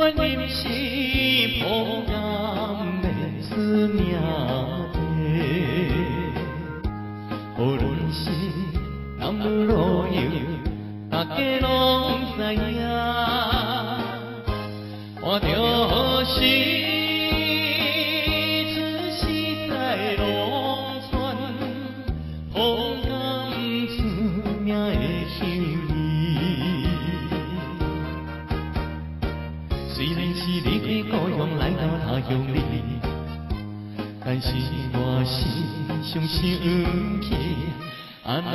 阮人是破暗的思命地，无论是男女老幼，大家拢知影，看着是出世在农村，风甘出名的乡里。虽然是离开故乡来到他乡里，但是我心上想起啊那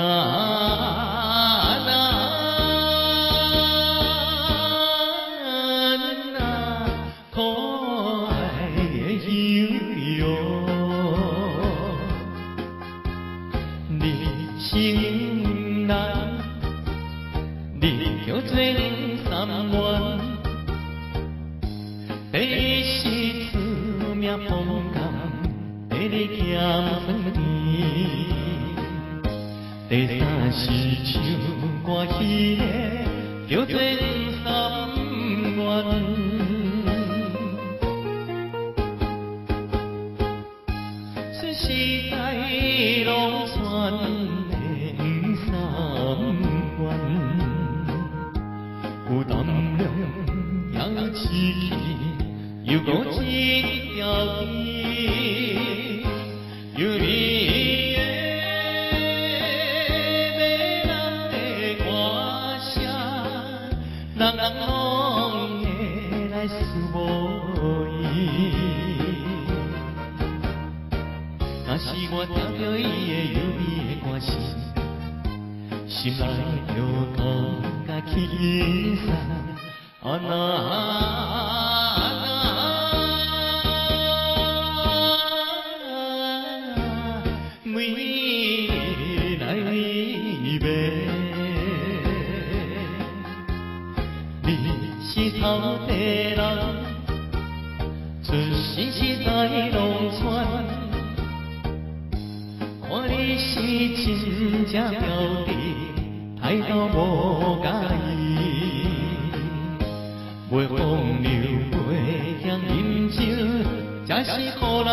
可爱的乡哟，你心难，你叫做三元。第一是出名风甘，第二咸酸甜，第三是唱歌戏的叫做三元。出世在农村的三元，有胆量有志气。又过一条鱼，有你的要人的歌声，人人拢会来思无伊。若是我听着伊的优美的歌声，心内就感觉轻松。啊那。是头地人，出世是在农村，看你是真正标致，态度无介意，袂风流，袂嫌饮酒，才是好人。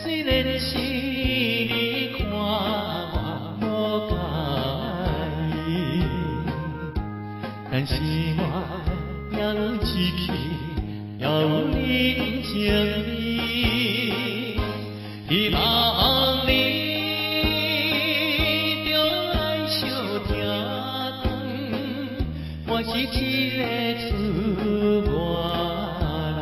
虽然是你看我无介意，但是我也有志气，也有人情味，希望你着爱惜听讲，我是一个出外人。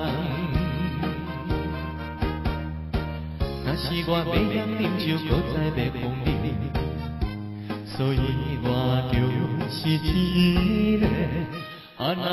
若是我袂晓饮酒，搁再袂风流，所以我就是一个啊那。